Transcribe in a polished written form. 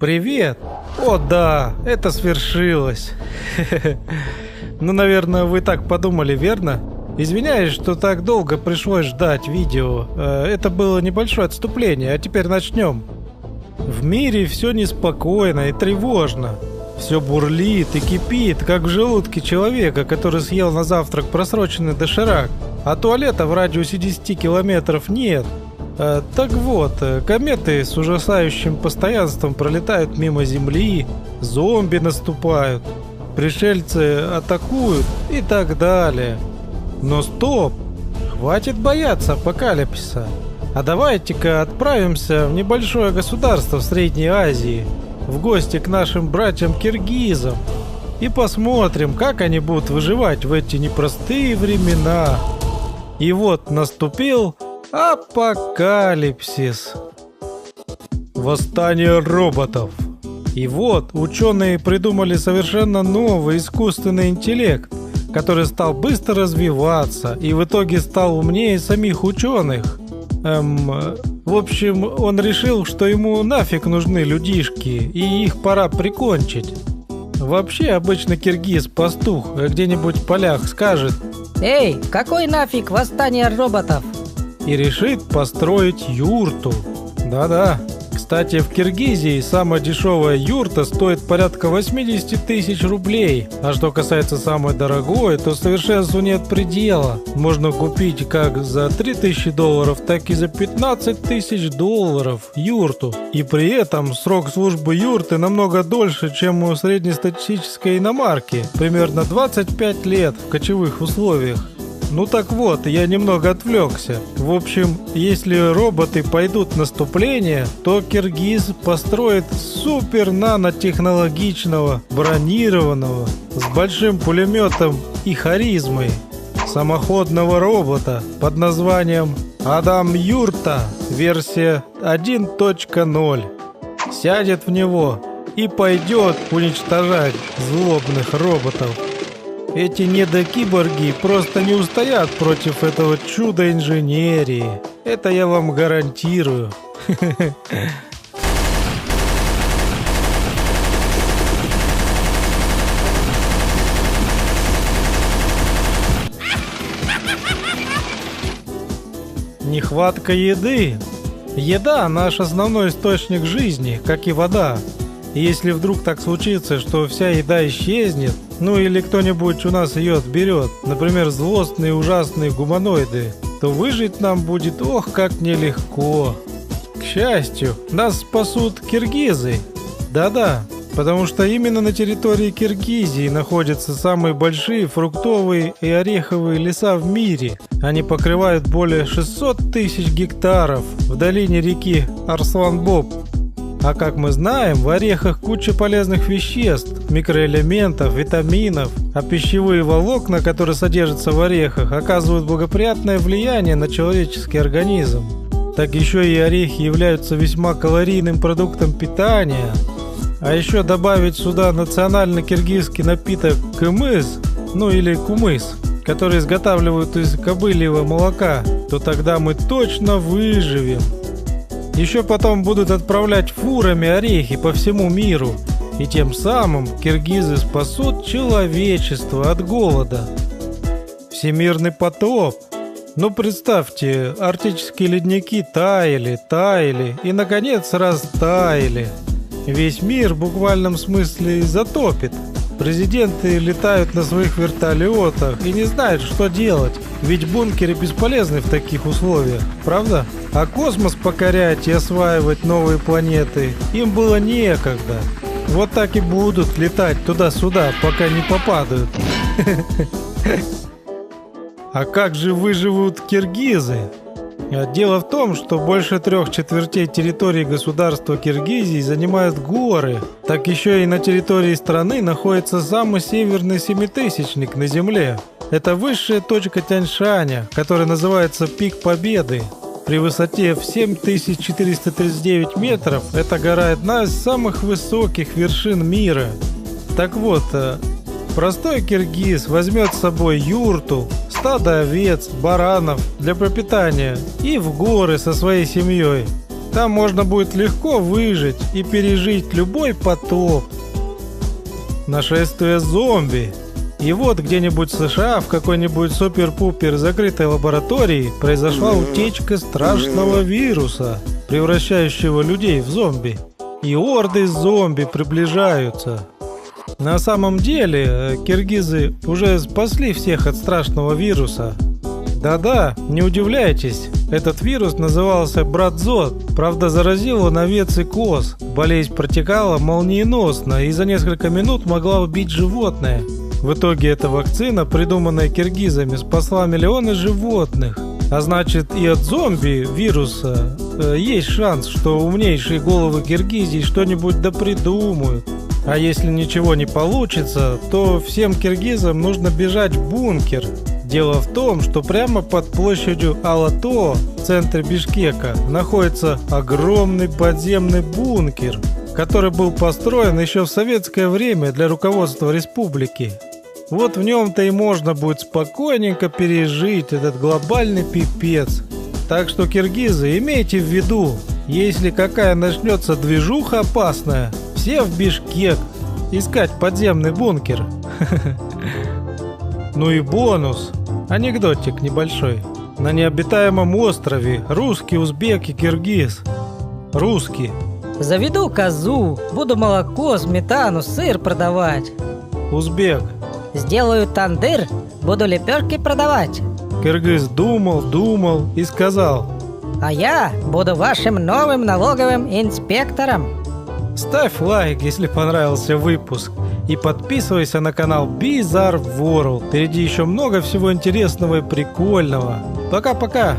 Привет! О да, это свершилось. Ну, наверное, вы так подумали, верно? Извиняюсь, что так долго пришлось ждать видео. Это было небольшое отступление, а теперь начнем. В мире все неспокойно и тревожно. Все бурлит и кипит, как в желудке человека, который съел на завтрак просроченный доширак, а туалета в радиусе 10 километров нет. Так вот, кометы с ужасающим постоянством пролетают мимо Земли, зомби наступают, пришельцы атакуют и так далее. Но стоп! Хватит бояться апокалипсиса. А давайте-ка отправимся в небольшое государство в Средней Азии, в гости к нашим братьям-киргизам, и посмотрим, как они будут выживать в эти непростые времена. И вот наступил апокалипсис. Восстание роботов. И вот ученые придумали совершенно новый искусственный интеллект, который стал быстро развиваться и в итоге стал умнее самих ученых. В общем, он решил, что ему нафиг нужны людишки, и их пора прикончить. Вообще, обычно киргиз-пастух где-нибудь в полях скажет: «Эй, какой нафиг восстание роботов?» и решит построить юрту. Да-да. Кстати, в Киргизии самая дешевая юрта стоит порядка 80 тысяч рублей. А что касается самой дорогой, то совершенству нет предела. Можно купить как за 3000 долларов, так и за 15 тысяч долларов юрту. И при этом срок службы юрты намного дольше, чем у среднестатистической иномарки. Примерно 25 лет в кочевых условиях. Ну так вот, я немного отвлекся. В общем, если роботы пойдут в наступление, то киргиз построит супер нанотехнологичного, бронированного, с большим пулеметом и харизмой самоходного робота под названием Адам Юрта, версия 1.0. Сядет в него и пойдет уничтожать злобных роботов. Эти недокиборги просто не устоят против этого чуда инженерии. Это я вам гарантирую. Нехватка еды. Еда – наш основной источник жизни, как и вода. И если вдруг так случится, что вся еда исчезнет, ну или кто-нибудь у нас ее отберет, например, злостные ужасные гуманоиды, то выжить нам будет ох как нелегко. К счастью, нас спасут киргизы. Да-да, потому что именно на территории Киргизии находятся самые большие фруктовые и ореховые леса в мире. Они покрывают более 600 тысяч гектаров в долине реки Арслан-Боб. А как мы знаем, в орехах куча полезных веществ, микроэлементов, витаминов, а пищевые волокна, которые содержатся в орехах, оказывают благоприятное влияние на человеческий организм. Так еще и орехи являются весьма калорийным продуктом питания. А еще добавить сюда национальный киргизский напиток кымыз, ну или кумыс, который изготавливают из кобыльего молока, то тогда мы точно выживем. Еще потом будут отправлять фурами орехи по всему миру, и тем самым киргизы спасут человечество от голода. Всемирный потоп. Ну представьте, арктические ледники таяли и наконец растаяли. Весь мир в буквальном смысле затопит. Президенты летают на своих вертолетах и не знают, что делать, ведь бункеры бесполезны в таких условиях, правда? А космос покорять и осваивать новые планеты им было некогда. Вот так и будут летать туда-сюда, пока не попадают. А как же выживут киргизы? Дело в том, что больше 3/4 территории государства Киргизии занимают горы. Так еще и на территории страны находится самый северный семитысячник на Земле. Это высшая точка Тянь-Шаня, которая называется Пик Победы. При высоте в 7439 метров эта гора одна из самых высоких вершин мира. Так вот, простой киргиз возьмет с собой юрту, стадо овец, баранов для пропитания и в горы со своей семьей. Там можно будет легко выжить и пережить любой потоп. Нашествие зомби. И вот где-нибудь в США в какой-нибудь супер-пупер закрытой лаборатории произошла утечка страшного вируса, превращающего людей в зомби. И орды зомби приближаются. На самом деле, киргизы уже спасли всех от страшного вируса. Да-да, не удивляйтесь, этот вирус назывался Братзот. Правда, заразил он овец и коз. Болезнь протекала молниеносно и за несколько минут могла убить животное. В итоге эта вакцина, придуманная киргизами, спасла миллионы животных. А значит, и от зомби вируса есть шанс, что умнейшие головы Киргизии что-нибудь допридумают. А если ничего не получится, то всем киргизам нужно бежать в бункер. Дело в том, что прямо под площадью Алато, в центре Бишкека, находится огромный подземный бункер, который был построен еще в советское время для руководства республики. Вот в нем-то и можно будет спокойненько пережить этот глобальный пипец. Так что, киргизы, имейте в виду, если какая начнется движуха опасная, все в Бишкек искать подземный бункер. Ну и бонус. Анекдотик небольшой. На необитаемом острове русский, узбек и киргиз. Русский. Заведу козу, буду молоко, сметану, сыр продавать. Узбек. Сделаю тандыр, буду лепешки продавать. Киргиз думал и сказал: А я буду вашим новым налоговым инспектором. ставь лайк, если понравился выпуск, и подписывайся на канал Bizarre World. Впереди еще много всего интересного и прикольного. Пока-пока!